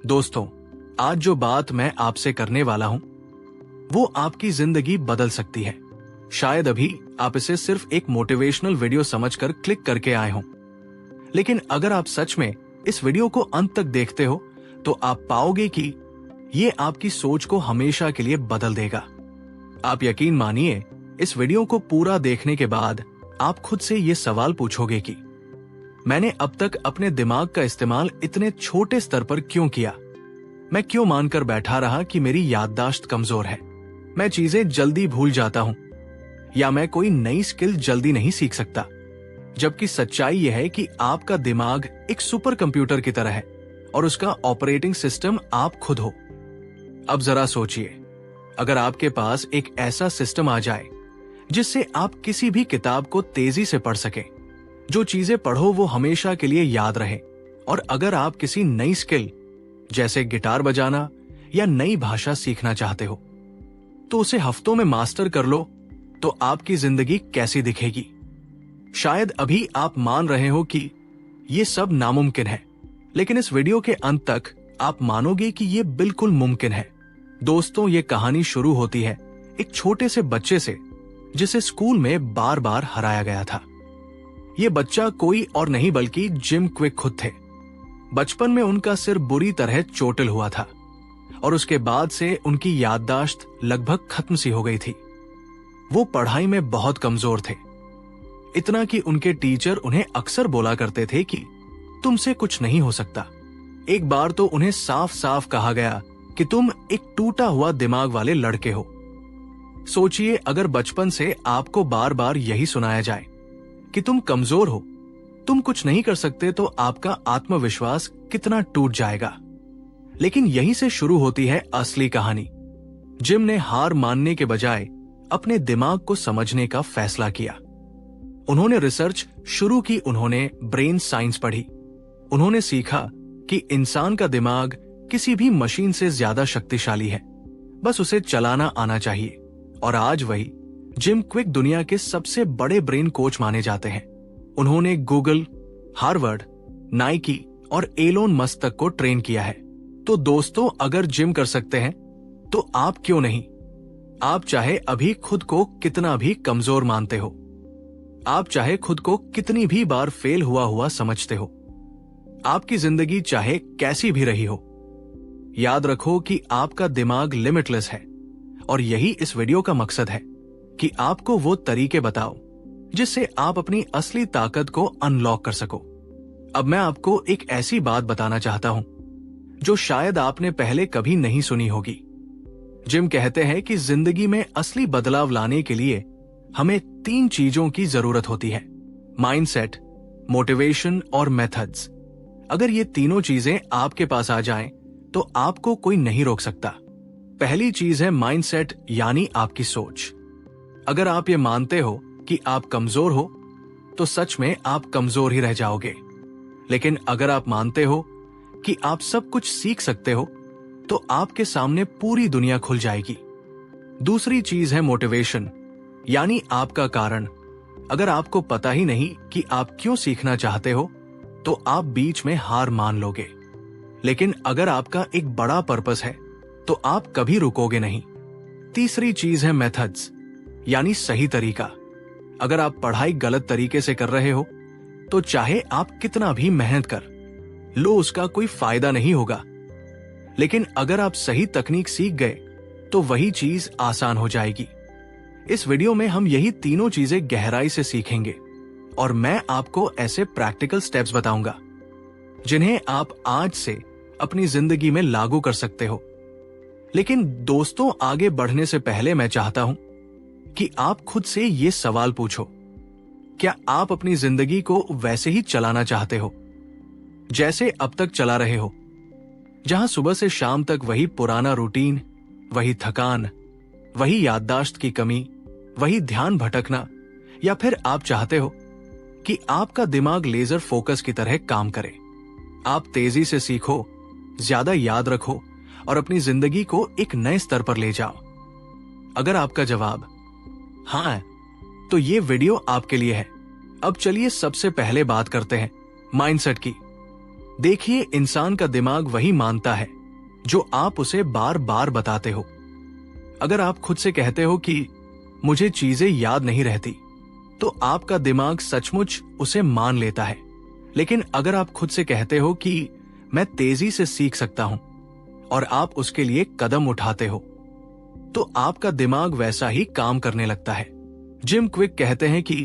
दोस्तों, आज जो बात मैं आपसे करने वाला हूं वो आपकी जिंदगी बदल सकती है। शायद अभी आप इसे सिर्फ एक मोटिवेशनल वीडियो समझकर क्लिक करके आए हों, लेकिन अगर आप सच में इस वीडियो को अंत तक देखते हो तो आप पाओगे कि ये आपकी सोच को हमेशा के लिए बदल देगा। आप यकीन मानिए, इस वीडियो को पूरा देखने के बाद आप खुद से ये सवाल पूछोगे कि मैंने अब तक अपने दिमाग का इस्तेमाल इतने छोटे स्तर पर क्यों किया? मैं क्यों मानकर बैठा रहा कि मेरी याददाश्त कमजोर है, मैं चीजें जल्दी भूल जाता हूं, या मैं कोई नई स्किल जल्दी नहीं सीख सकता? जबकि सच्चाई यह है कि आपका दिमाग एक सुपर कंप्यूटर की तरह है और उसका ऑपरेटिंग सिस्टम आप खुद हो। अब जरा सोचिए, अगर आपके पास एक ऐसा सिस्टम आ जाए जिससे आप किसी भी किताब को तेजी से पढ़ सकें, जो चीजें पढ़ो वो हमेशा के लिए याद रहे, और अगर आप किसी नई स्किल जैसे गिटार बजाना या नई भाषा सीखना चाहते हो तो उसे हफ्तों में मास्टर कर लो, तो आपकी जिंदगी कैसी दिखेगी? शायद अभी आप मान रहे हो कि ये सब नामुमकिन है, लेकिन इस वीडियो के अंत तक आप मानोगे कि ये बिल्कुल मुमकिन है। दोस्तों, ये कहानी शुरू होती है एक छोटे से बच्चे से जिसे स्कूल में बार बार हराया गया था। ये बच्चा कोई और नहीं बल्कि जिम क्विक खुद थे। बचपन में उनका सिर बुरी तरह चोटिल हुआ था और उसके बाद से उनकी याददाश्त लगभग खत्म सी हो गई थी। वो पढ़ाई में बहुत कमजोर थे, इतना कि उनके टीचर उन्हें अक्सर बोला करते थे कि तुमसे कुछ नहीं हो सकता। एक बार तो उन्हें साफ साफ कहा गया कि तुम एक टूटा हुआ दिमाग वाले लड़के हो। सोचिए, अगर बचपन से आपको बार बार यही सुनाया जाए कि तुम कमजोर हो, तुम कुछ नहीं कर सकते, तो आपका आत्मविश्वास कितना टूट जाएगा। लेकिन यहीं से शुरू होती है असली कहानी। जिम ने हार मानने के बजाय अपने दिमाग को समझने का फैसला किया। उन्होंने रिसर्च शुरू की, उन्होंने ब्रेन साइंस पढ़ी, उन्होंने सीखा कि इंसान का दिमाग किसी भी मशीन से ज्यादा शक्तिशाली है, बस उसे चलाना आना चाहिए। और आज वही जिम क्विक दुनिया के सबसे बड़े ब्रेन कोच माने जाते हैं। उन्होंने गूगल, हार्वर्ड, नाइकी और एलोन मस्क तक को ट्रेन किया है। तो दोस्तों, अगर जिम कर सकते हैं तो आप क्यों नहीं? आप चाहे अभी खुद को कितना भी कमजोर मानते हो, आप चाहे खुद को कितनी भी बार फेल हुआ समझते हो, आपकी जिंदगी चाहे कैसी भी रही हो, याद रखो कि आपका दिमाग लिमिटलेस है। और यही इस वीडियो का मकसद है कि आपको वो तरीके बताओ जिससे आप अपनी असली ताकत को अनलॉक कर सको। अब मैं आपको एक ऐसी बात बताना चाहता हूं जो शायद आपने पहले कभी नहीं सुनी होगी। जिम कहते हैं कि जिंदगी में असली बदलाव लाने के लिए हमें 3 चीजों की जरूरत होती है: माइंडसेट, मोटिवेशन और मेथड्स। अगर ये तीनों चीजें आपके पास आ जाएं, तो आपको कोई नहीं रोक सकता। पहली चीज है माइंडसेट, यानी आपकी सोच। अगर आप ये मानते हो कि आप कमजोर हो, तो सच में आप कमजोर ही रह जाओगे। लेकिन अगर आप मानते हो कि आप सब कुछ सीख सकते हो, तो आपके सामने पूरी दुनिया खुल जाएगी। दूसरी चीज है मोटिवेशन, यानी आपका कारण। अगर आपको पता ही नहीं कि आप क्यों सीखना चाहते हो, तो आप बीच में हार मान लोगे। लेकिन अगर आपका एक बड़ा पर्पस है, तो आप कभी रुकोगे नहीं। तीसरी चीज है मेथड्स, यानी सही तरीका। अगर आप पढ़ाई गलत तरीके से कर रहे हो, तो चाहे आप कितना भी मेहनत कर लो, उसका कोई फायदा नहीं होगा। लेकिन अगर आप सही तकनीक सीख गए, तो वही चीज आसान हो जाएगी। इस वीडियो में हम यही तीनों चीजें गहराई से सीखेंगे, और मैं आपको ऐसे प्रैक्टिकल स्टेप्स बताऊंगा जिन्हें आप आज से अपनी जिंदगी में लागू कर सकते हो। लेकिन दोस्तों, आगे बढ़ने से पहले मैं चाहता हूं कि आप खुद से ये सवाल पूछो, क्या आप अपनी जिंदगी को वैसे ही चलाना चाहते हो जैसे अब तक चला रहे हो, जहां सुबह से शाम तक वही पुराना रूटीन, वही थकान, वही याददाश्त की कमी, वही ध्यान भटकना? या फिर आप चाहते हो कि आपका दिमाग लेजर फोकस की तरह काम करे, आप तेजी से सीखो, ज्यादा याद रखो और अपनी जिंदगी को एक नए स्तर पर ले जाओ? अगर आपका जवाब हाँ है, तो ये वीडियो आपके लिए है। अब चलिए सबसे पहले बात करते हैं माइंडसेट की। देखिए, इंसान का दिमाग वही मानता है जो आप उसे बार बार बताते हो। अगर आप खुद से कहते हो कि मुझे चीजें याद नहीं रहती, तो आपका दिमाग सचमुच उसे मान लेता है। लेकिन अगर आप खुद से कहते हो कि मैं तेजी से सीख सकता हूं, और आप उसके लिए कदम उठाते हो, तो आपका दिमाग वैसा ही काम करने लगता है। जिम क्विक कहते हैं कि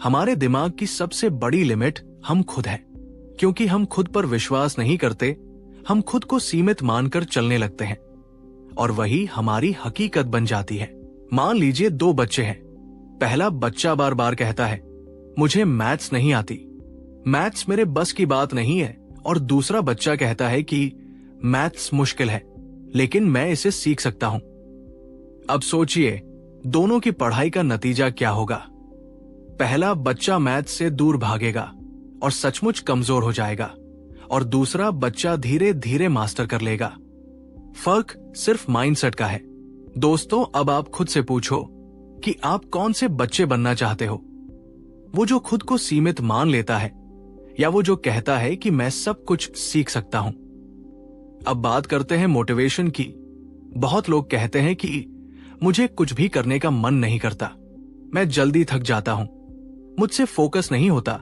हमारे दिमाग की सबसे बड़ी लिमिट हम खुद हैं। क्योंकि हम खुद पर विश्वास नहीं करते, हम खुद को सीमित मानकर चलने लगते हैं, और वही हमारी हकीकत बन जाती है। मान लीजिए 2 बच्चे हैं। पहला बच्चा बार बार कहता है, मुझे मैथ्स नहीं आती, मैथ्स मेरे बस की बात नहीं है। और दूसरा बच्चा कहता है कि मैथ्स मुश्किल है, लेकिन मैं इसे सीख सकता हूं। अब सोचिए, दोनों की पढ़ाई का नतीजा क्या होगा? पहला बच्चा मैथ्स से दूर भागेगा और सचमुच कमजोर हो जाएगा, और दूसरा बच्चा धीरे धीरे मास्टर कर लेगा। फर्क सिर्फ माइंडसेट का है। दोस्तों, अब आप खुद से पूछो कि आप कौन से बच्चे बनना चाहते हो? वो जो खुद को सीमित मान लेता है, या वो जो कहता है कि मैं सब कुछ सीख सकता हूं? अब बात करते हैं मोटिवेशन की। बहुत लोग कहते हैं कि मुझे कुछ भी करने का मन नहीं करता, मैं जल्दी थक जाता हूं, मुझसे फोकस नहीं होता।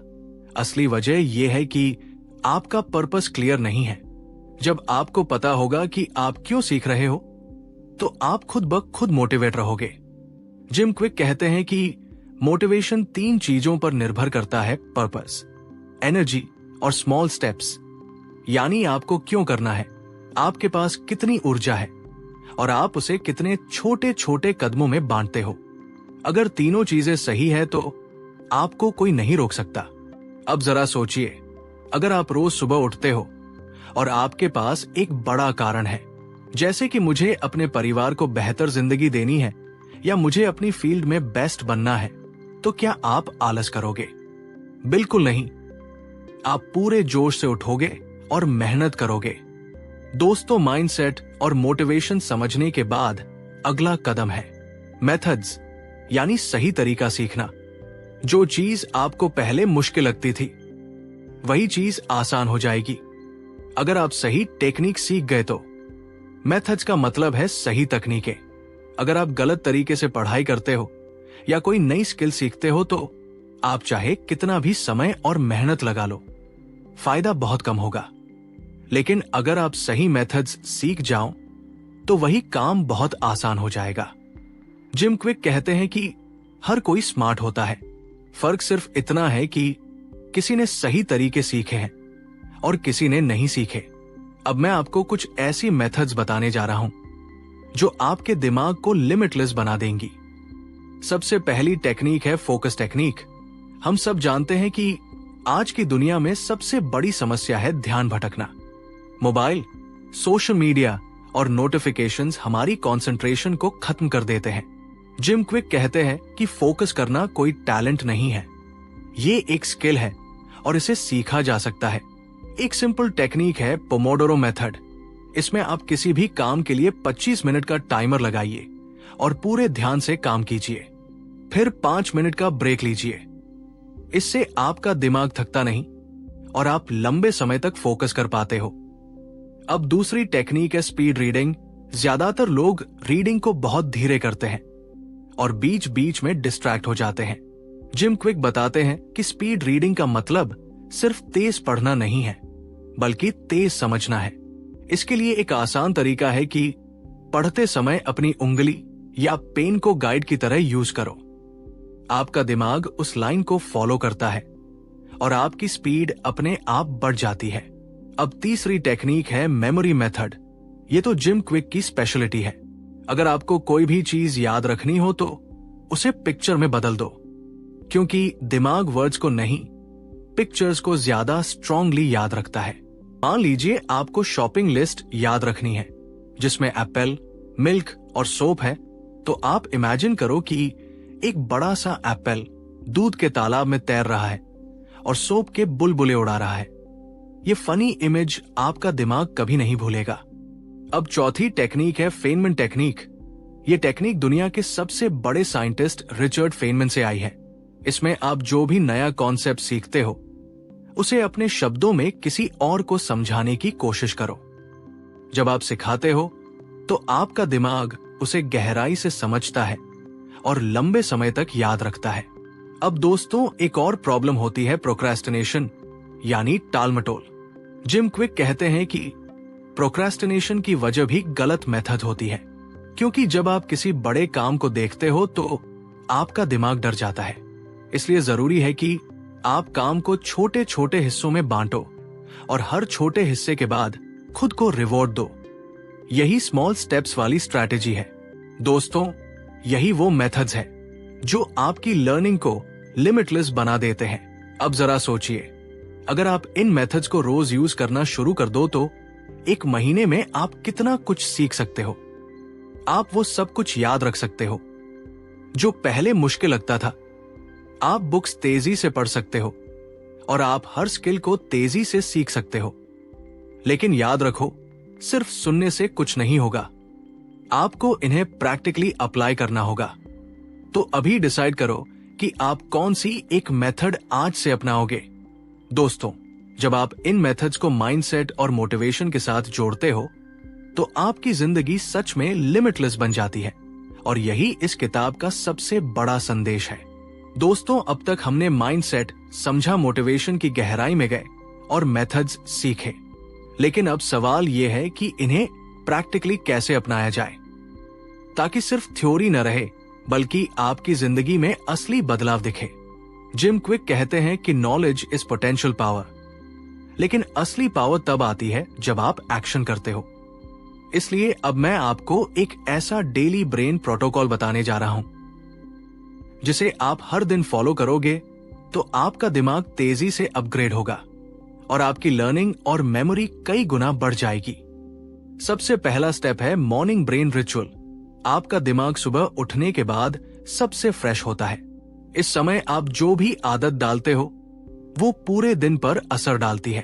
असली वजह यह है कि आपका पर्पस क्लियर नहीं है। जब आपको पता होगा कि आप क्यों सीख रहे हो, तो आप खुद ब खुद मोटिवेट रहोगे। जिम क्विक कहते हैं कि मोटिवेशन 3 चीजों पर निर्भर करता है: पर्पस, एनर्जी और स्मॉल स्टेप्स। यानी आपको क्यों करना है, आपके पास कितनी ऊर्जा है, और आप उसे कितने छोटे छोटे कदमों में बांटते हो। अगर तीनों चीजें सही है तो आपको कोई नहीं रोक सकता। अब जरा सोचिए, अगर आप रोज सुबह उठते हो और आपके पास एक बड़ा कारण है, जैसे कि मुझे अपने परिवार को बेहतर जिंदगी देनी है, या मुझे अपनी फील्ड में बेस्ट बनना है, तो क्या आप आलस करोगे? बिल्कुल नहीं। आप पूरे जोश से उठोगे और मेहनत करोगे। दोस्तों, माइंडसेट और मोटिवेशन समझने के बाद अगला कदम है मेथड्स, यानी सही तरीका सीखना। जो चीज आपको पहले मुश्किल लगती थी, वही चीज आसान हो जाएगी अगर आप सही टेक्निक सीख गए तो। मेथड्स का मतलब है सही तकनीकें। अगर आप गलत तरीके से पढ़ाई करते हो या कोई नई स्किल सीखते हो, तो आप चाहे कितना भी समय और मेहनत लगा लो, फायदा बहुत कम होगा। लेकिन अगर आप सही मेथड्स सीख जाओ, तो वही काम बहुत आसान हो जाएगा। जिम क्विक कहते हैं कि हर कोई स्मार्ट होता है, फर्क सिर्फ इतना है कि किसी ने सही तरीके सीखे हैं और किसी ने नहीं सीखे। अब मैं आपको कुछ ऐसी मेथड्स बताने जा रहा हूं जो आपके दिमाग को लिमिटलेस बना देंगी। सबसे पहली टेक्निक है फोकस टेक्निक। हम सब जानते हैं कि आज की दुनिया में सबसे बड़ी समस्या है ध्यान भटकना। मोबाइल, सोशल मीडिया और नोटिफिकेशंस हमारी कंसंट्रेशन को खत्म कर देते हैं। जिम क्विक कहते हैं कि फोकस करना कोई टैलेंट नहीं है, ये एक स्किल है और इसे सीखा जा सकता है। एक सिंपल टेक्निक है पोमोडोरो मेथड। इसमें आप किसी भी काम के लिए 25 मिनट का टाइमर लगाइए और पूरे ध्यान से काम कीजिए। फिर 5 मिनट का ब्रेक लीजिए। इससे आपका दिमाग थकता नहीं और आप लंबे समय तक फोकस कर पाते हो। अब दूसरी टेक्निक है स्पीड रीडिंग। ज्यादातर लोग रीडिंग को बहुत धीरे करते हैं और बीच बीच में डिस्ट्रैक्ट हो जाते हैं। जिम क्विक बताते हैं कि स्पीड रीडिंग का मतलब सिर्फ तेज पढ़ना नहीं है, बल्कि तेज समझना है। इसके लिए एक आसान तरीका है कि पढ़ते समय अपनी उंगली या पेन को गाइड की तरह यूज करो। आपका दिमाग उस लाइन को फॉलो करता है और आपकी स्पीड अपने आप बढ़ जाती है। अब तीसरी टेक्निक है मेमोरी मेथड। ये तो जिम क्विक की स्पेशलिटी है। अगर आपको कोई भी चीज याद रखनी हो तो उसे पिक्चर में बदल दो, क्योंकि दिमाग वर्ड्स को नहीं, पिक्चर्स को ज्यादा स्ट्रांगली याद रखता है। मान लीजिए आपको शॉपिंग लिस्ट याद रखनी है जिसमें एप्पल, मिल्क और सोप है, तो आप इमेजिन करो कि एक बड़ा सा एप्पल दूध के तालाब में तैर रहा है और सोप के बुलबुले उड़ा रहा है। ये फनी इमेज आपका दिमाग कभी नहीं भूलेगा। अब चौथी टेक्निक है फेनमैन टेक्निक। ये टेक्निक दुनिया के सबसे बड़े साइंटिस्ट रिचर्ड फेनमैन से आई है। इसमें आप जो भी नया कॉन्सेप्ट सीखते हो, उसे अपने शब्दों में किसी और को समझाने की कोशिश करो। जब आप सिखाते हो तो आपका दिमाग उसे गहराई से समझता है और लंबे समय तक याद रखता है। अब दोस्तों, एक और प्रॉब्लम होती है प्रोक्रेस्टिनेशन, यानी टालमटोल। जिम क्विक कहते हैं कि प्रोक्रेस्टिनेशन की वजह भी गलत मेथड होती है, क्योंकि जब आप किसी बड़े काम को देखते हो तो आपका दिमाग डर जाता है। इसलिए जरूरी है कि आप काम को छोटे छोटे हिस्सों में बांटो और हर छोटे हिस्से के बाद खुद को रिवॉर्ड दो। यही स्मॉल स्टेप्स वाली स्ट्रैटेजी है। दोस्तों, यही वो मेथड्स है जो आपकी लर्निंग को लिमिटलेस बना देते हैं। अब जरा सोचिए, अगर आप इन मेथड्स को रोज यूज करना शुरू कर दो तो एक महीने में आप कितना कुछ सीख सकते हो। आप वो सब कुछ याद रख सकते हो जो पहले मुश्किल लगता था। आप बुक्स तेजी से पढ़ सकते हो और आप हर स्किल को तेजी से सीख सकते हो। लेकिन याद रखो, सिर्फ सुनने से कुछ नहीं होगा, आपको इन्हें प्रैक्टिकली अप्लाई करना होगा। तो अभी डिसाइड करो कि आप कौन सी एक मेथड आज से अपनाओगे। दोस्तों, जब आप इन मेथड्स को माइंडसेट और मोटिवेशन के साथ जोड़ते हो तो आपकी जिंदगी सच में लिमिटलेस बन जाती है, और यही इस किताब का सबसे बड़ा संदेश है। दोस्तों, अब तक हमने माइंडसेट समझा, मोटिवेशन की गहराई में गए और मेथड्स सीखे, लेकिन अब सवाल यह है कि इन्हें प्रैक्टिकली कैसे अपनाया जाए ताकि सिर्फ थ्योरी न रहे बल्कि आपकी जिंदगी में असली बदलाव दिखे। जिम क्विक कहते हैं कि नॉलेज इज पोटेंशियल पावर, लेकिन असली पावर तब आती है जब आप एक्शन करते हो। इसलिए अब मैं आपको एक ऐसा डेली ब्रेन प्रोटोकॉल बताने जा रहा हूं जिसे आप हर दिन फॉलो करोगे तो आपका दिमाग तेजी से अपग्रेड होगा और आपकी लर्निंग और मेमोरी कई गुना बढ़ जाएगी। सबसे पहला स्टेप है मॉर्निंग ब्रेन रिचुअल। आपका दिमाग सुबह उठने के बाद सबसे फ्रेश होता है। इस समय आप जो भी आदत डालते हो वो पूरे दिन पर असर डालती है।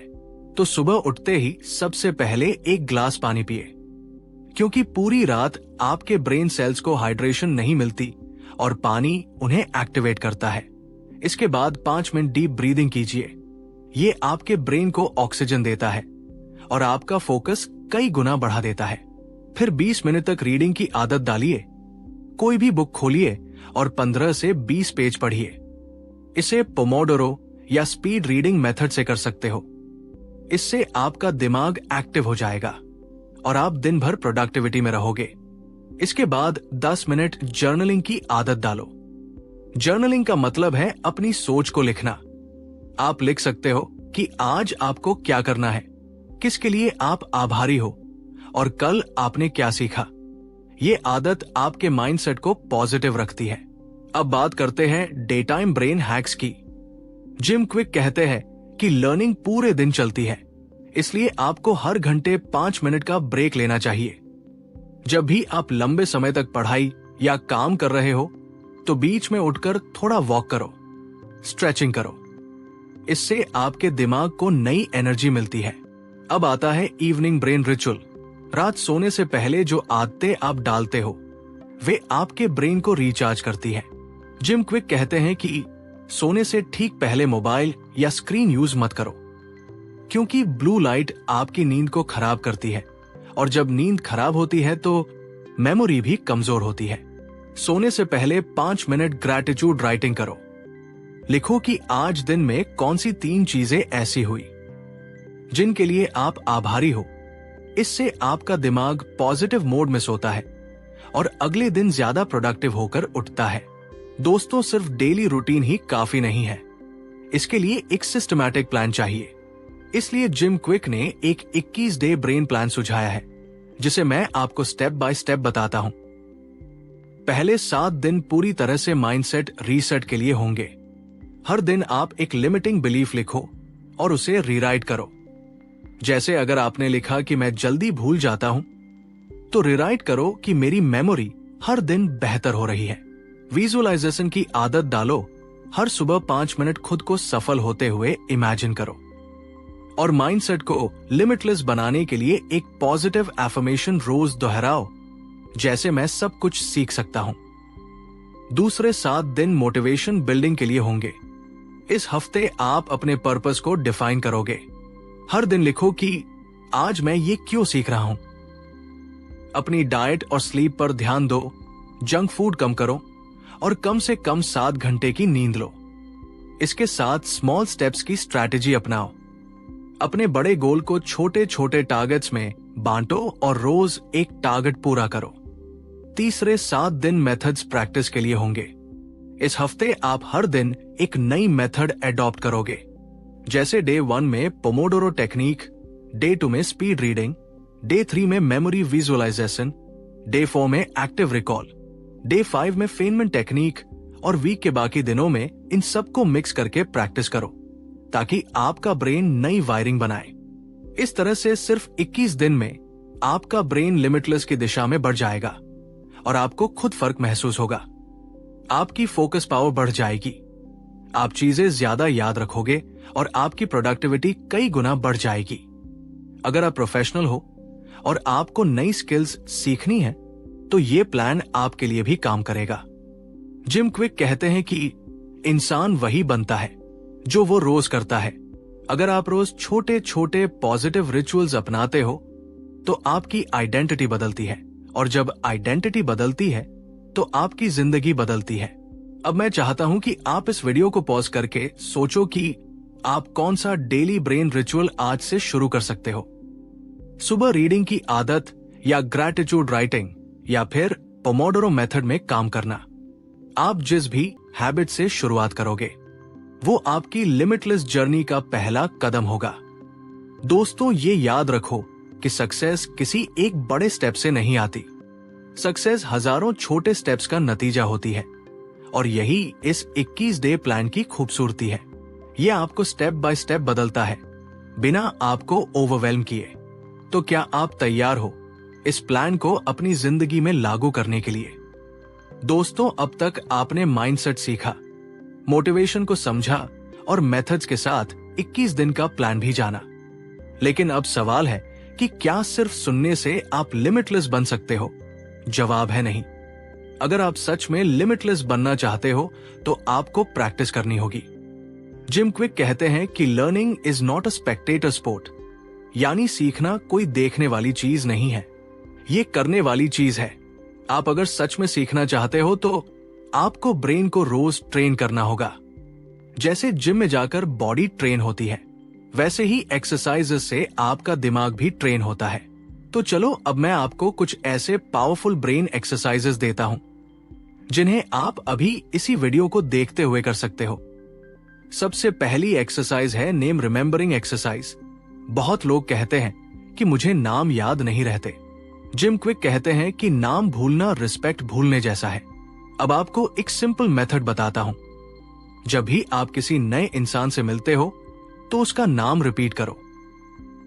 तो सुबह उठते ही सबसे पहले एक ग्लास पानी पिए, क्योंकि पूरी रात आपके ब्रेन सेल्स को हाइड्रेशन नहीं मिलती और पानी उन्हें एक्टिवेट करता है। इसके बाद 5 मिनट डीप ब्रीदिंग कीजिए। ये आपके ब्रेन को ऑक्सीजन देता है और आपका फोकस कई गुना बढ़ा देता है। फिर 20 मिनट तक रीडिंग की आदत डालिए। कोई भी बुक खोलिए और 15 से 20 पेज पढ़िए। इसे पोमोडोरो या स्पीड रीडिंग मेथड से कर सकते हो। इससे आपका दिमाग एक्टिव हो जाएगा और आप दिन भर प्रोडक्टिविटी में रहोगे। इसके बाद 10 मिनट जर्नलिंग की आदत डालो। जर्नलिंग का मतलब है अपनी सोच को लिखना। आप लिख सकते हो कि आज आपको क्या करना है, किसके लिए आप आभारी हो और कल आपने क्या सीखा। ये आदत आपके माइंडसेट को पॉजिटिव रखती है। अब बात करते हैं डे टाइम ब्रेन हैक्स की। जिम क्विक कहते हैं कि लर्निंग पूरे दिन चलती है, इसलिए आपको हर घंटे 5 मिनट का ब्रेक लेना चाहिए। जब भी आप लंबे समय तक पढ़ाई या काम कर रहे हो तो बीच में उठकर थोड़ा वॉक करो, स्ट्रेचिंग करो। इससे आपके दिमाग को नई एनर्जी मिलती है। अब आता है इवनिंग ब्रेन रिचुअल। रात सोने से पहले जो आदतें आप डालते हो वे आपके ब्रेन को रिचार्ज करती है। जिम क्विक कहते हैं कि सोने से ठीक पहले मोबाइल या स्क्रीन यूज मत करो, क्योंकि ब्लू लाइट आपकी नींद को खराब करती है और जब नींद खराब होती है तो मेमोरी भी कमजोर होती है। सोने से पहले 5 मिनट ग्रैटिट्यूड राइटिंग करो। लिखो कि आज दिन में कौन सी 3 चीजें ऐसी हुई जिनके लिए आप आभारी हो। इससे आपका दिमाग पॉजिटिव मोड में सोता है और अगले दिन ज्यादा प्रोडक्टिव होकर उठता है। दोस्तों, सिर्फ डेली रूटीन ही काफी नहीं है, इसके लिए एक सिस्टमैटिक प्लान चाहिए। इसलिए जिम क्विक ने एक 21 डे ब्रेन प्लान सुझाया है, जिसे मैं आपको स्टेप बाय स्टेप बताता हूं। पहले 7 दिन पूरी तरह से माइंडसेट रीसेट के लिए होंगे। हर दिन आप एक लिमिटिंग बिलीफ लिखो और उसे रीराइट करो। जैसे अगर आपने लिखा कि मैं जल्दी भूल जाता हूं, तो रीराइट करो कि मेरी मेमोरी हर दिन बेहतर हो रही है। विजुअलाइजेशन की आदत डालो। हर सुबह 5 मिनट खुद को सफल होते हुए इमेजिन करो। और माइंडसेट को लिमिटलेस बनाने के लिए एक पॉजिटिव एफर्मेशन रोज दोहराओ, जैसे मैं सब कुछ सीख सकता हूं। दूसरे 7 दिन मोटिवेशन बिल्डिंग के लिए होंगे। इस हफ्ते आप अपने पर्पस को डिफाइन करोगे। हर दिन लिखो कि आज मैं ये क्यों सीख रहा हूं अपनी डाइट और स्लीप पर ध्यान दो, जंक फूड कम करो और कम से कम 7 घंटे की नींद लो। इसके साथ स्मॉल स्टेप्स की स्ट्रैटेजी अपनाओ। अपने बड़े गोल को छोटे छोटे टारगेट्स में बांटो और रोज एक टारगेट पूरा करो। तीसरे 7 दिन मेथड्स प्रैक्टिस के लिए होंगे। इस हफ्ते आप हर दिन एक नई मेथड एडॉप्ट करोगे, जैसे डे 1 में पोमोडोरो टेक्निक, डे 2 में स्पीड रीडिंग, डे 3 में मेमोरी विजुअलाइजेशन, डे 4 में एक्टिव रिकॉल, डे 5 में फेनमेंट टेक्निक और वीक के बाकी दिनों में इन सबको मिक्स करके प्रैक्टिस करो, ताकि आपका ब्रेन नई वायरिंग बनाए। इस तरह से सिर्फ 21 दिन में आपका ब्रेन लिमिटलेस की दिशा में बढ़ जाएगा और आपको खुद फर्क महसूस होगा। आपकी फोकस पावर बढ़ जाएगी, आप चीजें ज्यादा याद रखोगे और आपकी प्रोडक्टिविटी कई गुना बढ़ जाएगी। अगर आप प्रोफेशनल हो और आपको नई स्किल्स सीखनी है तो ये प्लान आपके लिए भी काम करेगा। जिम क्विक कहते हैं कि इंसान वही बनता है जो वो रोज करता है। अगर आप रोज छोटे छोटे पॉजिटिव रिचुअल्स अपनाते हो तो आपकी आइडेंटिटी बदलती है, और जब आइडेंटिटी बदलती है तो आपकी जिंदगी बदलती है। अब मैं चाहता हूं कि आप इस वीडियो को पॉज करके सोचो कि आप कौन सा डेली ब्रेन रिचुअल आज से शुरू कर सकते हो। सुबह रीडिंग की आदत, या ग्रैटिट्यूड राइटिंग, या फिर पोमोडोरो मेथड में काम करना। आप जिस भी हैबिट से शुरुआत करोगे वो आपकी लिमिटलेस जर्नी का पहला कदम होगा। दोस्तों, ये याद रखो कि सक्सेस किसी एक बड़े स्टेप से नहीं आती। सक्सेस हजारों छोटे स्टेप्स का नतीजा होती है, और यही इस 21 डे प्लान की खूबसूरती है। यह आपको स्टेप बाय स्टेप बदलता है, बिना आपको ओवरवेल्म किए। तो क्या आप तैयार हो इस प्लान को अपनी जिंदगी में लागू करने के लिए? दोस्तों, अब तक आपने माइंडसेट सीखा, मोटिवेशन को समझा और मेथड्स के साथ 21 दिन का प्लान भी जाना। लेकिन अब सवाल है कि क्या सिर्फ सुनने से आप लिमिटलेस बन सकते हो? जवाब है नहीं। अगर आप सच में लिमिटलेस बनना चाहते हो तो आपको प्रैक्टिस करनी होगी। जिम क्विक कहते हैं कि learning is not a Spectator sport, यानी सीखना कोई देखने वाली चीज नहीं है, ये करने वाली चीज है। आप अगर सच में सीखना चाहते हो तो आपको ब्रेन को रोज ट्रेन करना होगा। जैसे जिम में जाकर बॉडी ट्रेन होती है, वैसे ही एक्सरसाइजेस से आपका दिमाग भी ट्रेन होता है। तो चलो, अब मैं आपको कुछ ऐसे पावरफुल ब्रेन एक्सरसाइजेस देता हूं जिन्हें आप अभी इसी वीडियो को देखते हुए कर सकते हो। सबसे पहली एक्सरसाइज है नेम रिमेंबरिंग एक्सरसाइज। बहुत लोग कहते हैं कि मुझे नाम याद नहीं रहते। जिम क्विक कहते हैं कि नाम भूलना रिस्पेक्ट भूलने जैसा है। अब आपको एक सिंपल मेथड बताता हूं। जब भी आप किसी नए इंसान से मिलते हो तो उसका नाम रिपीट करो।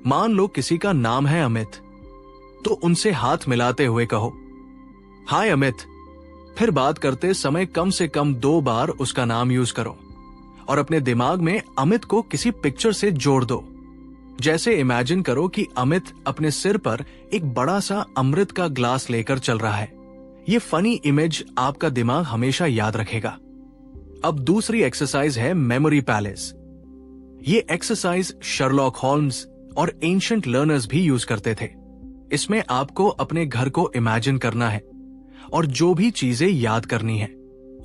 मान लो किसी का नाम है अमित, तो उनसे हाथ मिलाते हुए कहो, हाय अमित। फिर बात करते समय कम से कम 2 बार उसका नाम यूज करो और अपने दिमाग में अमित को किसी पिक्चर से जोड़ दो। जैसे इमेजिन करो कि अमित अपने सिर पर एक बड़ा सा अमृत का ग्लास लेकर चल रहा है। ये फनी इमेज आपका दिमाग हमेशा याद रखेगा। अब दूसरी एक्सरसाइज है मेमोरी पैलेस। ये एक्सरसाइज शर्लॉक होल्म्स और एंशिएंट लर्नर्स भी यूज करते थे। इसमें आपको अपने घर को इमेजिन करना है और जो भी चीजें याद करनी है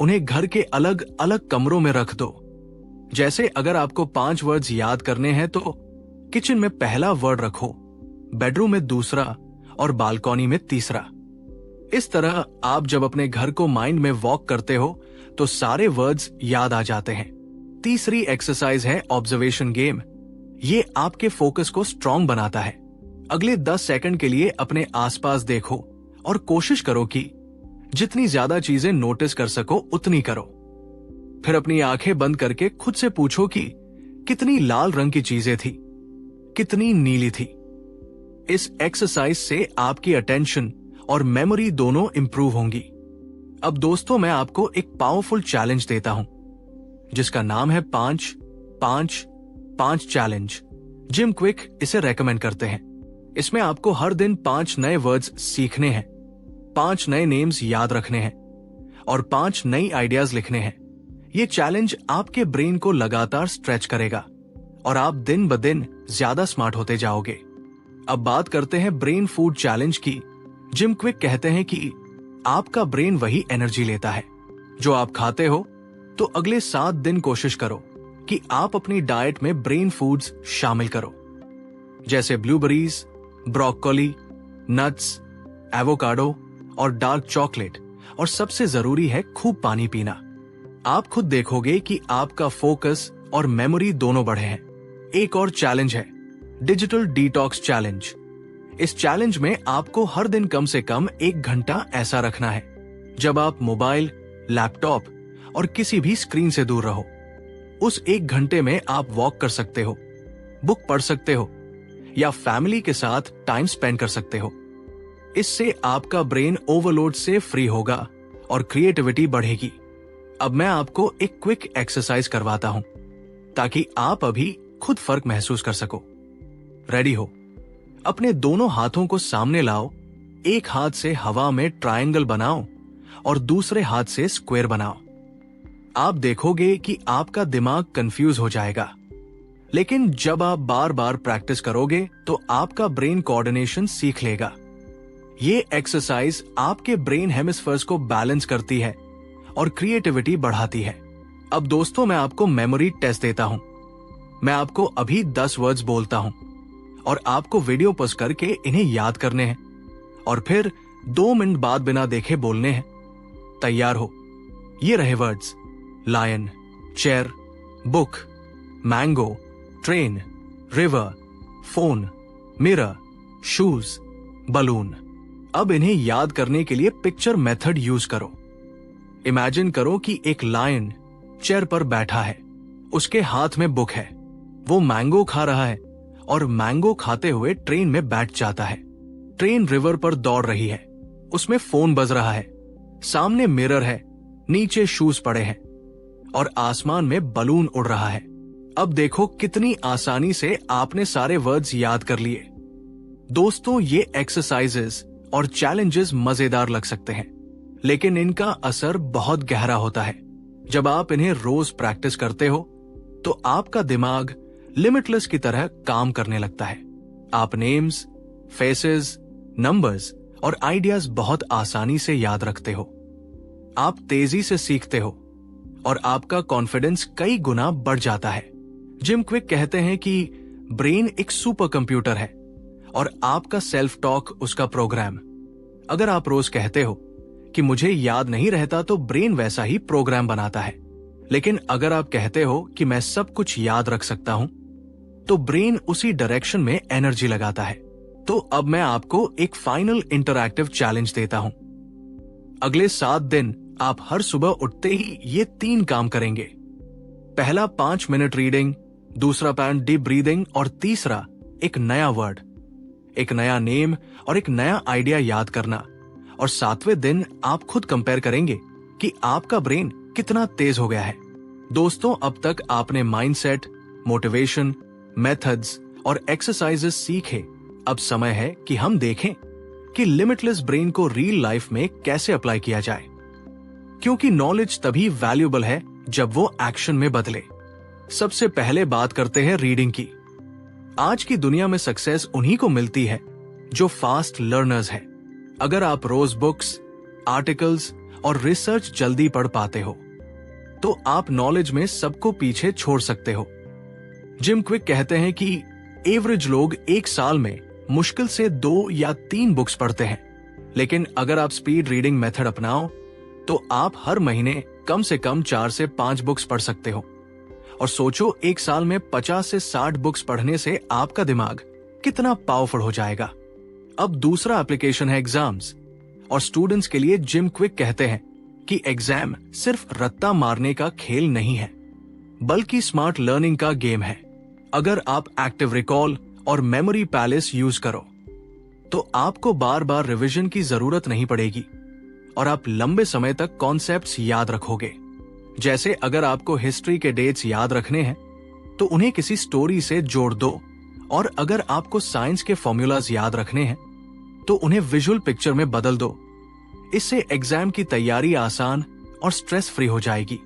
उन्हें घर के अलग अलग कमरों में रख दो। जैसे अगर आपको 5 वर्ड्स याद करने हैं तो किचन में पहला वर्ड रखो, बेडरूम में दूसरा और बालकनी में तीसरा। इस तरह आप जब अपने घर को माइंड में वॉक करते हो तो सारे वर्ड्स याद आ जाते हैं। तीसरी एक्सरसाइज है ऑब्जर्वेशन गेम। ये आपके फोकस को स्ट्रॉन्ग बनाता है। अगले 10 सेकंड के लिए अपने आसपास देखो और कोशिश करो कि जितनी ज्यादा चीजें नोटिस कर सको उतनी करो। फिर अपनी आंखें बंद करके खुद से पूछो कि कितनी लाल रंग की चीजें थी, कितनी नीली थी। इस एक्सरसाइज से आपकी अटेंशन और मेमोरी दोनों इंप्रूव होंगी। अब दोस्तों, मैं आपको एक पावरफुल चैलेंज देता हूं जिसका नाम है 5-5-5 चैलेंज। जिम क्विक इसे रेकमेंड करते हैं। इसमें आपको हर दिन 5 नए वर्ड्स सीखने हैं, 5 नए नेम्स याद रखने हैं और 5 नई आइडियाज लिखने हैं। ये चैलेंज आपके ब्रेन को लगातार स्ट्रेच करेगा और आप दिन ब दिन ज्यादा स्मार्ट होते जाओगे। अब बात करते हैं ब्रेन फूड चैलेंज की, जिम क्विक कहते हैं कि आपका ब्रेन वही एनर्जी लेता है जो आप खाते हो, तो अगले 7 दिन कोशिश करो कि आप अपनी डाइट में ब्रेन फूड्स शामिल करो, जैसे ब्लूबेरीज, ब्रोकोली, नट्स, एवोकाडो और डार्क चॉकलेट। और सबसे जरूरी है खूब पानी पीना। आप खुद देखोगे कि आपका फोकस और मेमोरी दोनों बढ़े हैं। एक और चैलेंज है डिजिटल डिटॉक्स चैलेंज। इस चैलेंज में आपको हर दिन कम से कम 1 घंटा ऐसा रखना है जब आप मोबाइल, लैपटॉप और किसी भी स्क्रीन से दूर रहो। उस 1 घंटे में आप वॉक कर सकते हो, बुक पढ़ सकते हो या फैमिली के साथ टाइम स्पेंड कर सकते हो। इससे आपका ब्रेन ओवरलोड से फ्री होगा और क्रिएटिविटी बढ़ेगी। अब मैं आपको एक क्विक एक्सरसाइज करवाता हूं ताकि आप अभी खुद फर्क महसूस कर सको। रेडी हो? अपने दोनों हाथों को सामने लाओ, एक हाथ से हवा में ट्रायंगल बनाओ और दूसरे हाथ से स्क्वायर बनाओ। आप देखोगे कि आपका दिमाग कंफ्यूज हो जाएगा, लेकिन जब आप बार बार प्रैक्टिस करोगे तो आपका ब्रेन कोऑर्डिनेशन सीख लेगा। ये एक्सरसाइज आपके ब्रेन हेमिस्फीयर्स को बैलेंस करती है और क्रिएटिविटी बढ़ाती है। अब दोस्तों, मैं आपको मेमोरी टेस्ट देता हूं। मैं आपको अभी 10 वर्ड्स बोलता हूं और आपको वीडियो पॉज करके इन्हें याद करने हैं और फिर 2 मिनट बाद बिना देखे बोलने हैं। तैयार हो? ये रहे words: lion, chair, book, mango, train, river, phone, mirror, shoes, balloon. अब इन्हें याद करने के लिए पिक्चर मेथड यूज करो। इमेजिन करो कि एक लायन चेयर पर बैठा है, उसके हाथ में बुक है, वो मैंगो खा रहा है और मैंगो खाते हुए ट्रेन में बैठ जाता है। ट्रेन रिवर पर दौड़ रही है, उसमें फोन बज रहा है, सामने मिरर है, नीचे शूज पड़े हैं और आसमान में बलून उड़ रहा है। अब देखो कितनी आसानी से आपने सारे वर्ड्स याद कर लिए। दोस्तों, ये एक्सरसाइजेस और चैलेंजेस मजेदार लग सकते हैं, लेकिन इनका असर बहुत गहरा होता है। जब आप इन्हें रोज प्रैक्टिस करते हो तो आपका दिमाग लिमिटलेस की तरह काम करने लगता है। आप नेम्स, फेसेस, नंबर्स और आइडियाज बहुत आसानी से याद रखते हो। आप तेजी से सीखते हो और आपका कॉन्फिडेंस कई गुना बढ़ जाता है। जिम क्विक कहते हैं कि ब्रेन एक सुपर कंप्यूटर है और आपका सेल्फ टॉक उसका प्रोग्राम। अगर आप रोज कहते हो कि मुझे याद नहीं रहता, तो ब्रेन वैसा ही प्रोग्राम बनाता है। लेकिन अगर आप कहते हो कि मैं सब कुछ याद रख सकता हूं, तो ब्रेन उसी डायरेक्शन में एनर्जी लगाता है। तो अब मैं आपको एक फाइनल इंटरैक्टिव चैलेंज देता हूं। अगले 7 दिन आप हर सुबह उठते ही ये 3 काम करेंगे। पहला 5 मिनट रीडिंग, दूसरा पैन डीप ब्रीदिंग और तीसरा एक नया वर्ड, एक नया नेम और एक नया आइडिया याद करना। और 7वें दिन आप खुद कंपेयर करेंगे कि आपका ब्रेन कितना तेज हो गया है। दोस्तों, अब तक आपने माइंडसेट, मोटिवेशन, मेथड्स और एक्सरसाइजेस सीखे। अब समय है कि हम देखें कि लिमिटलेस ब्रेन को रियल लाइफ में कैसे अप्लाई किया जाए, क्योंकि नॉलेज तभी वैल्यूएबल है जब वो एक्शन में बदले। सबसे पहले बात करते हैं रीडिंग की। आज की दुनिया में सक्सेस उन्हीं को मिलती है जो फास्ट लर्नर्स हैं। अगर आप रोज बुक्स, आर्टिकल्स और रिसर्च जल्दी पढ़ पाते हो, तो आप नॉलेज में सबको पीछे छोड़ सकते हो। जिम क्विक कहते हैं कि एवरेज लोग एक साल में मुश्किल से 2 या 3 बुक्स पढ़ते हैं, लेकिन अगर आप स्पीड रीडिंग मेथड अपनाओ तो आप हर महीने कम से कम 4 से 5 बुक्स पढ़ सकते हो। और सोचो, एक साल में 50 से 60 बुक्स पढ़ने से आपका दिमाग कितना पावरफुल हो जाएगा। अब दूसरा एप्लीकेशन है एग्जाम्स। और स्टूडेंट्स के लिए जिम क्विक कहते हैं कि एग्जाम सिर्फ रट्टा मारने का खेल नहीं है, बल्कि स्मार्ट लर्निंग का गेम है। अगर आप एक्टिव रिकॉल और मेमोरी पैलेस यूज करो तो आपको बार बार रिवीजन की जरूरत नहीं पड़ेगी और आप लंबे समय तक कॉन्सेप्ट्स याद रखोगे। जैसे अगर आपको हिस्ट्री के डेट्स याद रखने हैं तो उन्हें किसी स्टोरी से जोड़ दो, और अगर आपको साइंस के फॉर्मूलाज याद रखने हैं तो उन्हें विजुअल पिक्चर में बदल दो। इससे एग्जाम की तैयारी आसान और स्ट्रेस फ्री हो जाएगी।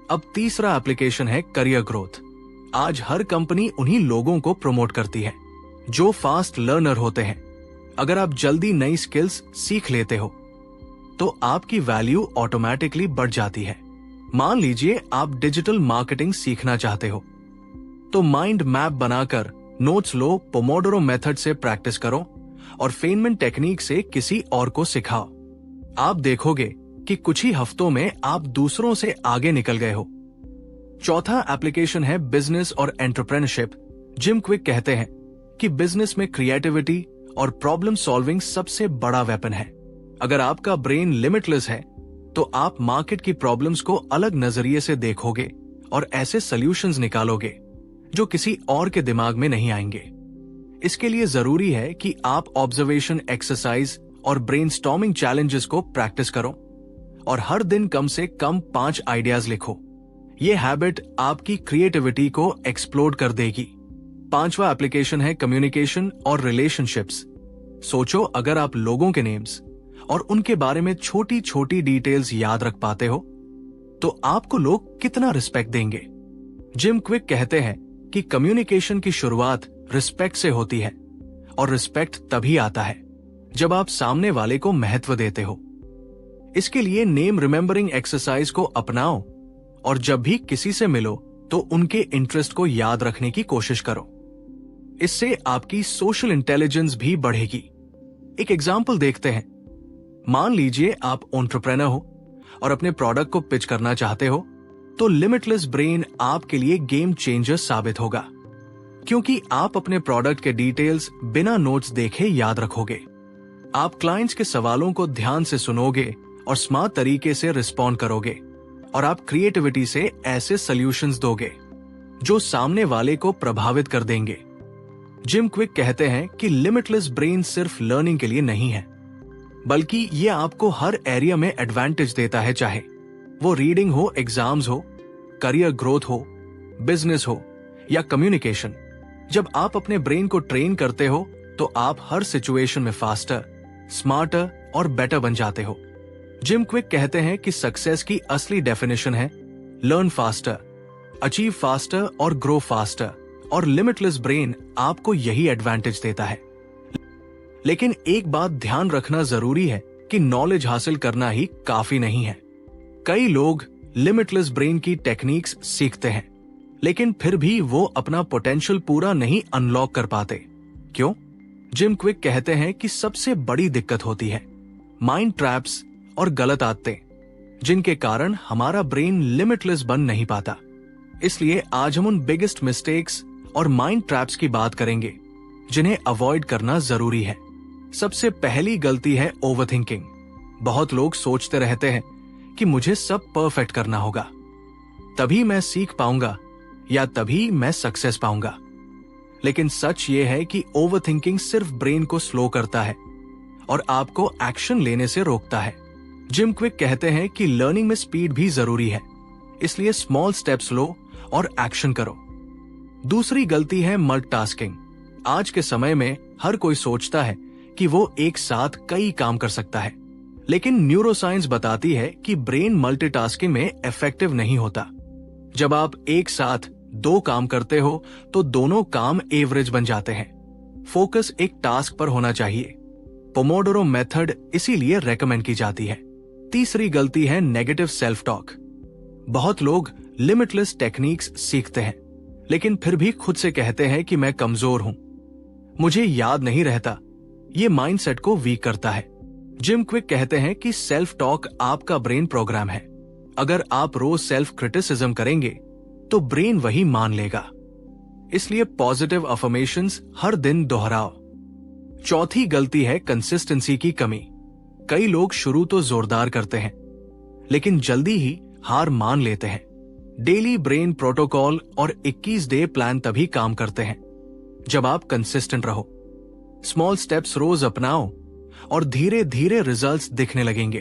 अब तीसरा एप्लीकेशन है करियर ग्रोथ। आज हर कंपनी उन्हीं लोगों को प्रमोट करती है जो फास्ट लर्नर होते हैं, अगर आप जल्दी नई स्किल्स सीख लेते हो तो आपकी वैल्यू ऑटोमेटिकली बढ़ जाती है। मान लीजिए आप डिजिटल मार्केटिंग सीखना चाहते हो तो माइंड मैप बनाकर नोट्स लो, पोमोडोरो मेथड से प्रैक्टिस करो और फेनमैन टेक्निक से किसी और को सिखाओ। आप देखोगे कि कुछ ही हफ्तों में आप दूसरों से आगे निकल गए हो। चौथा एप्लीकेशन है बिजनेस और एंटरप्रेन्योरशिप। जिम क्विक कहते हैं कि बिजनेस में क्रिएटिविटी और प्रॉब्लम सॉल्विंग सबसे बड़ा वेपन है। अगर आपका ब्रेन लिमिटलेस है तो आप मार्केट की प्रॉब्लम्स को अलग नजरिए से देखोगे और ऐसे सॉल्यूशंस निकालोगे जो किसी और के दिमाग में नहीं आएंगे। इसके लिए जरूरी है कि आप ऑब्जर्वेशन एक्सरसाइज और ब्रेनस्टॉर्मिंग चैलेंजेस को प्रैक्टिस करो और हर दिन कम से कम 5 आइडियाज लिखो। ये हैबिट आपकी क्रिएटिविटी को एक्सप्लोड कर देगी। 5वां एप्लीकेशन है कम्युनिकेशन और रिलेशनशिप्स। सोचो, अगर आप लोगों के नेम्स और उनके बारे में छोटी छोटी डिटेल्स याद रख पाते हो तो आपको लोग कितना रिस्पेक्ट देंगे। जिम क्विक कहते हैं कि कम्युनिकेशन की शुरुआत रिस्पेक्ट से होती है और रिस्पेक्ट तभी आता है जब आप सामने वाले को महत्व देते हो। इसके लिए नेम रिमेंबरिंग एक्सरसाइज को अपनाओ और जब भी किसी से मिलो तो उनके इंटरेस्ट को याद रखने की कोशिश करो। इससे आपकी सोशल इंटेलिजेंस भी बढ़ेगी। एक एग्जाम्पल देखते हैं। मान लीजिए आप एंटरप्रेन्योर हो और अपने प्रोडक्ट को पिच करना चाहते हो तो लिमिटलेस ब्रेन आपके लिए गेम चेंजर साबित होगा, क्योंकि आप अपने प्रोडक्ट के डिटेल्स बिना नोट्स देखे याद रखोगे। आप क्लाइंट्स के सवालों को ध्यान से सुनोगे और स्मार्ट तरीके से रिस्पॉन्ड करोगे और आप क्रिएटिविटी से ऐसे सॉल्यूशंस दोगे जो सामने वाले को प्रभावित कर देंगे। जिम क्विक कहते हैं कि लिमिटलेस ब्रेन सिर्फ लर्निंग के लिए नहीं है, बल्कि ये आपको हर एरिया में एडवांटेज देता है, चाहे वो रीडिंग हो, एग्जाम्स हो, करियर ग्रोथ हो, बिजनेस हो या कम्युनिकेशन। जब आप अपने ब्रेन को ट्रेन करते हो तो आप हर सिचुएशन में फास्टर, स्मार्टर और बेटर बन जाते हो। जिम क्विक कहते हैं कि सक्सेस की असली डेफिनेशन है लर्न फास्टर, अचीव फास्टर और ग्रो फास्टर, और लिमिटलेस ब्रेन आपको यही एडवांटेज देता है। लेकिन एक बात ध्यान रखना जरूरी है कि नॉलेज हासिल करना ही काफी नहीं है। कई लोग लिमिटलेस ब्रेन की टेक्निक्स सीखते हैं लेकिन फिर भी वो अपना पोटेंशियल पूरा नहीं अनलॉक कर पाते। क्यों? जिम क्विक कहते हैं कि सबसे बड़ी दिक्कत होती है माइंड ट्रैप्स और गलत आदतें, जिनके कारण हमारा ब्रेन लिमिटलेस बन नहीं पाता। इसलिए आज हम उन बिगेस्ट मिस्टेक्स और माइंड ट्रैप्स की बात करेंगे जिन्हें अवॉइड करना जरूरी है। सबसे पहली गलती है ओवरथिंकिंग। बहुत लोग सोचते रहते हैं कि मुझे सब परफेक्ट करना होगा, तभी मैं सीख पाऊंगा या तभी मैं सक्सेस पाऊंगा। लेकिन सच ये है कि ओवरथिंकिंग सिर्फ ब्रेन को स्लो करता है और आपको एक्शन लेने से रोकता है। जिम क्विक कहते हैं कि लर्निंग में स्पीड भी जरूरी है, इसलिए स्मॉल स्टेप्स लो और एक्शन करो। दूसरी गलती है मल्टीटास्किंग। आज के समय में हर कोई सोचता है कि वो एक साथ कई काम कर सकता है, लेकिन न्यूरोसाइंस बताती है कि ब्रेन मल्टीटास्किंग में इफेक्टिव नहीं होता। जब आप एक साथ 2 काम करते हो तो दोनों काम एवरेज बन जाते हैं। फोकस एक टास्क पर होना चाहिए। पोमोडोरो मेथड इसीलिए रेकमेंड की जाती है। तीसरी गलती है नेगेटिव सेल्फ टॉक। बहुत लोग लिमिटलेस टेक्निक्स सीखते हैं लेकिन फिर भी खुद से कहते हैं कि मैं कमजोर हूं, मुझे याद नहीं रहता। ये माइंडसेट को वीक करता है। जिम क्विक कहते हैं कि सेल्फ टॉक आपका ब्रेन प्रोग्राम है। अगर आप रोज सेल्फ क्रिटिसिज्म करेंगे तो ब्रेन वही मान लेगा। इसलिए पॉजिटिव अफर्मेशंस हर दिन दोहराओ। चौथी गलती है कंसिस्टेंसी की कमी। कई लोग शुरू तो जोरदार करते हैं लेकिन जल्दी ही हार मान लेते हैं। डेली ब्रेन प्रोटोकॉल और 21 डे प्लान तभी काम करते हैं जब आप कंसिस्टेंट रहो। स्मॉल स्टेप्स रोज अपनाओ और धीरे धीरे रिजल्ट्स दिखने लगेंगे।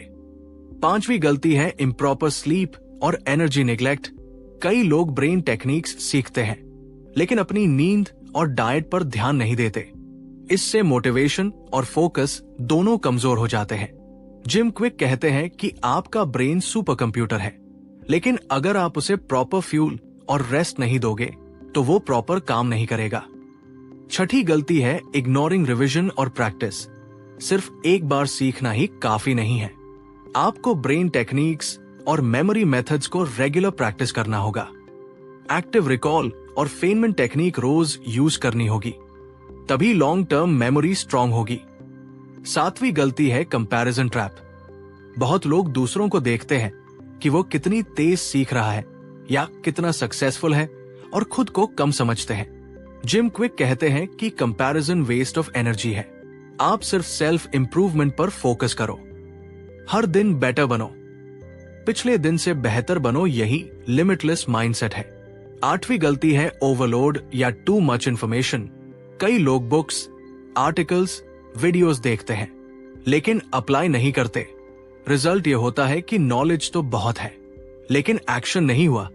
5वीं गलती है इम्प्रॉपर स्लीप और एनर्जी निग्लेक्ट। कई लोग ब्रेन टेक्निक्स सीखते हैं लेकिन अपनी नींद और डाइट पर ध्यान नहीं देते। इससे मोटिवेशन और फोकस दोनों कमजोर हो जाते हैं। जिम क्विक कहते हैं कि आपका ब्रेन सुपर कंप्यूटर है, लेकिन अगर आप उसे प्रॉपर फ्यूल और रेस्ट नहीं दोगे तो वो प्रॉपर काम नहीं करेगा। छठी गलती है इग्नोरिंग रिवीजन और प्रैक्टिस। सिर्फ एक बार सीखना ही काफी नहीं है। आपको ब्रेन टेक्निक्स और मेमोरी मेथड्स को रेगुलर प्रैक्टिस करना होगा। एक्टिव रिकॉल और फेनमेंट टेक्निक रोज यूज करनी होगी, तभी लॉन्ग टर्म मेमोरी स्ट्रांग होगी। 7वीं गलती है कंपैरिजन ट्रैप। बहुत लोग दूसरों को देखते हैं कि वो कितनी तेज सीख रहा है या कितना सक्सेसफुल है और खुद को कम समझते हैं। जिम क्विक कहते हैं कि कंपैरिजन वेस्ट ऑफ एनर्जी है। आप सिर्फ सेल्फ इंप्रूवमेंट पर फोकस करो। हर दिन बेटर बनो, पिछले दिन से बेहतर बनो, यही लिमिटलेस माइंडसेट है। 8वीं गलती है ओवरलोड या टू मच इंफॉर्मेशन। कई लोग बुक्स, आर्टिकल्स, वीडियोस देखते हैं लेकिन अप्लाई नहीं करते। रिजल्ट ये होता है कि नॉलेज तो बहुत है लेकिन एक्शन नहीं हुआ।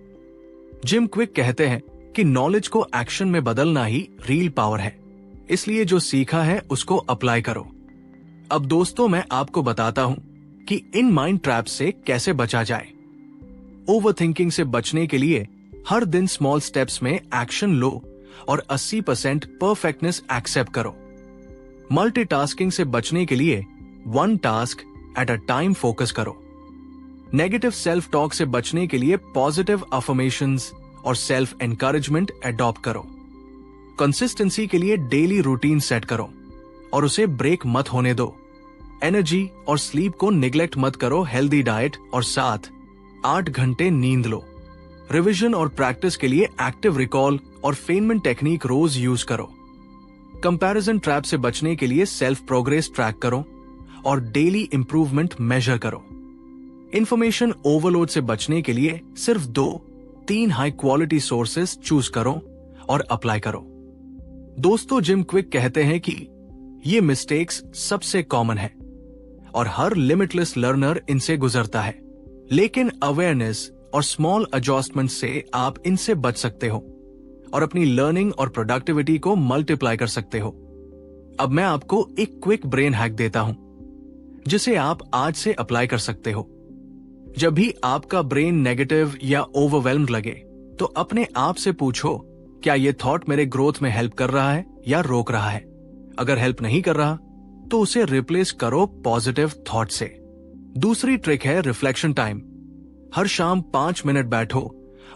जिम क्विक कहते हैं कि नॉलेज को एक्शन में बदलना ही रियल पावर है, इसलिए जो सीखा है उसको अप्लाई करो। अब दोस्तों, मैं आपको बताता हूं कि इन माइंड ट्रैप से कैसे बचा जाए। ओवरथिंकिंग से बचने के लिए हर दिन स्मॉल स्टेप्स में एक्शन लो और 80% परफेक्टनेस एक्सेप्ट करो। मल्टीटास्किंग से बचने के लिए one task at a time focus करो। नेगेटिव सेल्फ टॉक से बचने के लिए पॉजिटिव अफर्मेशंस और सेल्फ एनकरेजमेंट अडॉप्ट करो। कंसिस्टेंसी के लिए डेली रूटीन सेट करो और उसे ब्रेक मत होने दो। एनर्जी और स्लीप को निग्लेक्ट मत करो। हेल्दी डाइट और 7-8 घंटे नींद लो। रिवीजन और प्रैक्टिस के लिए एक्टिव रिकॉल और फेनमेंट टेक्निक रोज यूज करो। कंपैरिजन ट्रैप से बचने के लिए सेल्फ प्रोग्रेस ट्रैक करो और डेली इंप्रूवमेंट मेजर करो। इंफॉर्मेशन ओवरलोड से बचने के लिए सिर्फ 2-3 हाई क्वालिटी सोर्सेस चूज करो और अप्लाई करो। दोस्तों, जिम क्विक कहते हैं कि ये मिस्टेक्स सबसे कॉमन है और हर लिमिटलेस लर्नर इनसे गुजरता है, लेकिन अवेयरनेस और स्मॉल एडजस्टमेंट से आप इनसे बच सकते हो और अपनी लर्निंग और प्रोडक्टिविटी को मल्टीप्लाई कर सकते हो। अब मैं आपको एक क्विक ब्रेन हैक देता हूं जिसे आप आज से अप्लाई कर सकते हो। जब भी आपका ब्रेन नेगेटिव या ओवरवेल्म्ड लगे तो अपने आप से पूछो, क्या यह थॉट मेरे ग्रोथ में हेल्प कर रहा है या रोक रहा है? अगर हेल्प नहीं कर रहा तो उसे रिप्लेस करो पॉजिटिव थॉट से। दूसरी ट्रिक है रिफ्लेक्शन टाइम। हर शाम 5 मिनट बैठो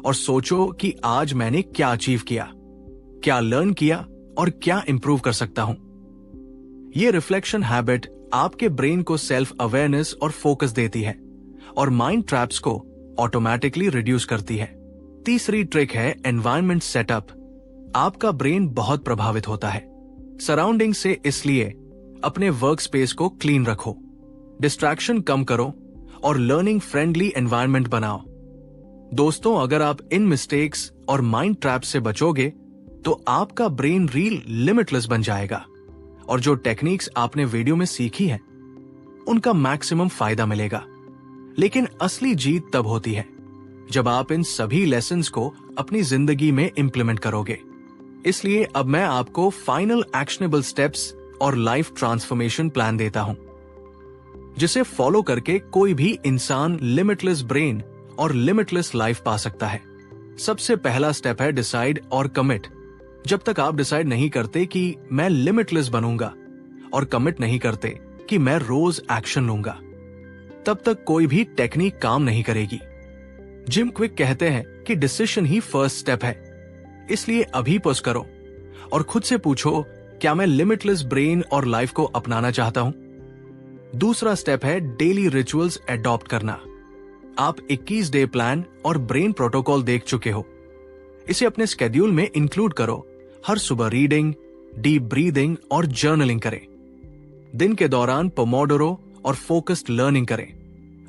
और सोचो कि आज मैंने क्या अचीव किया, क्या लर्न किया और क्या इंप्रूव कर सकता हूं। यह रिफ्लेक्शन हैबिट आपके ब्रेन को सेल्फ अवेयरनेस और फोकस देती है और माइंड ट्रैप्स को ऑटोमेटिकली रिड्यूस करती है। तीसरी ट्रिक है एनवायरनमेंट सेटअप। आपका ब्रेन बहुत प्रभावित होता है सराउंडिंग से, इसलिए अपने वर्क स्पेस को क्लीन रखो, डिस्ट्रैक्शन कम करो और लर्निंग फ्रेंडली एनवायरनमेंट बनाओ। दोस्तों, अगर आप इन मिस्टेक्स और माइंड ट्रैप से बचोगे तो आपका ब्रेन रियल लिमिटलेस बन जाएगा और जो टेक्निक्स आपने वीडियो में सीखी है उनका मैक्सिमम फायदा मिलेगा। लेकिन असली जीत तब होती है जब आप इन सभी लेसन्स को अपनी जिंदगी में इंप्लीमेंट करोगे। इसलिए अब मैं आपको फाइनल एक्शनेबल स्टेप्स और लाइफ ट्रांसफॉर्मेशन प्लान देता हूं जिसे फॉलो करके कोई भी इंसान लिमिटलेस ब्रेन और लिमिटलेस लाइफ पा सकता है। सबसे पहला स्टेप है डिसाइड और कमिट। जब तक आप डिसाइड नहीं करते कि मैं लिमिटलेस बनूंगा और कमिट नहीं करते कि मैं रोज एक्शन लूंगा, तब तक कोई भी टेक्निक काम नहीं करेगी। जिम क्विक कहते हैं कि डिसीजन ही फर्स्ट स्टेप है, इसलिए अभी पुश करो और खुद से पूछो, क्या मैं लिमिटलेस ब्रेन और लाइफ को अपनाना चाहता हूं? दूसरा स्टेप है डेली रिचुअल्स अडॉप्ट करना। आप 21 डे प्लान और ब्रेन प्रोटोकॉल देख चुके हो, इसे अपने स्केड्यूल में इंक्लूड करो। हर सुबह रीडिंग, डीप ब्रीदिंग और जर्नलिंग करें। दिन के दौरान पोमोडोरो और फोकस्ड लर्निंग करें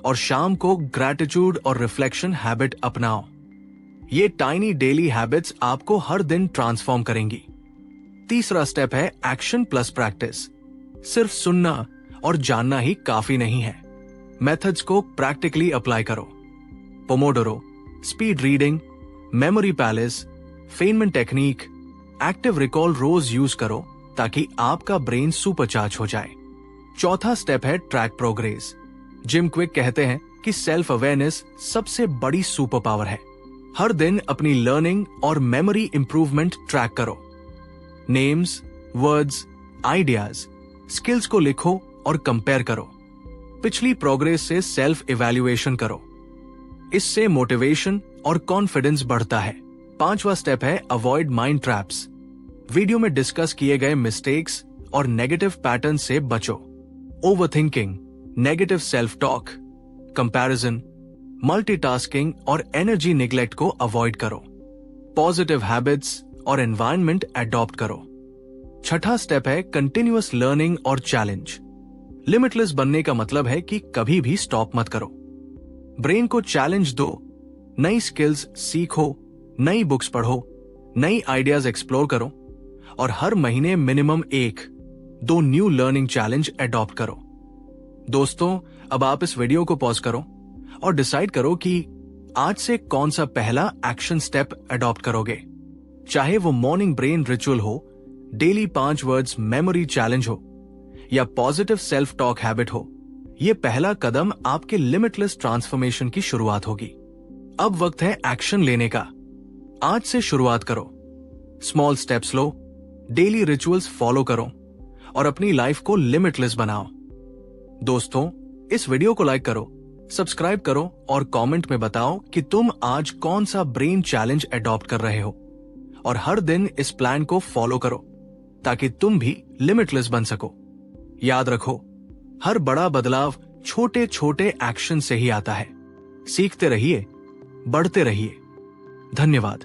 और शाम को ग्रैटिट्यूड और रिफ्लेक्शन हैबिट अपनाओ। ये टाइनी डेली हैबिट्स आपको हर दिन ट्रांसफॉर्म करेंगी। तीसरा स्टेप है एक्शन प्लस प्रैक्टिस। सिर्फ सुनना और जानना ही काफी नहीं है, मेथड्स को प्रैक्टिकली अप्लाई करो। Pomodoro, speed reading, memory palace, Feynman technique, active recall रोज यूज करो ताकि आपका ब्रेन सुपरचार्ज हो जाए। चौथा स्टेप है ट्रैक प्रोग्रेस। जिम क्विक कहते हैं कि सेल्फ अवेयरनेस सबसे बड़ी सुपर पावर है। हर दिन अपनी लर्निंग और मेमोरी इंप्रूवमेंट ट्रैक करो। नेम्स, वर्ड्स, आइडियाज, स्किल्स को लिखो और कंपेयर करो। पिछली प्रोग्रेस से सेल्फ इवैल्यूएशन करो। इससे मोटिवेशन और कॉन्फिडेंस बढ़ता है। 5वां स्टेप है अवॉइड माइंड ट्रैप्स। वीडियो में डिस्कस किए गए मिस्टेक्स और नेगेटिव पैटर्न से बचो। Overthinking, negative self talk, comparison, multitasking और एनर्जी निग्लेक्ट को अवॉइड करो। पॉजिटिव हैबिट्स और एनवायरनमेंट अडॉप्ट करो। 6वां स्टेप है कंटिन्यूअस लर्निंग और चैलेंज। लिमिटलेस बनने का मतलब है कि कभी भी स्टॉप मत करो। ब्रेन को चैलेंज दो, नई स्किल्स सीखो, नई बुक्स पढ़ो, नई आइडियाज एक्सप्लोर करो और हर महीने minimum 1-2 new learning challenge adopt करो। दोस्तों, अब आप इस वीडियो को पॉज करो और डिसाइड करो कि आज से कौन सा पहला एक्शन स्टेप अडॉप्ट करोगे। चाहे वो मॉर्निंग ब्रेन रिचुअल हो, डेली 5 वर्ड्स मेमोरी चैलेंज हो या पॉजिटिव सेल्फ टॉक हैबिट हो, ये पहला कदम आपके लिमिटलेस ट्रांसफॉर्मेशन की शुरुआत होगी। अब वक्त है एक्शन लेने का। आज से शुरुआत करो, स्मॉल स्टेप्स लो, डेली रिचुअल्स फॉलो करो और अपनी लाइफ को लिमिटलेस बनाओ। दोस्तों, इस वीडियो को लाइक करो, सब्सक्राइब करो और कमेंट में बताओ कि तुम आज कौन सा ब्रेन चैलेंज अडॉप्ट कर रहे हो और हर दिन इस प्लान को फॉलो करो ताकि तुम भी लिमिटलेस बन सको। याद रखो, हर बड़ा बदलाव छोटे छोटे एक्शन से ही आता है। सीखते रहिए, बढ़ते रहिए। धन्यवाद।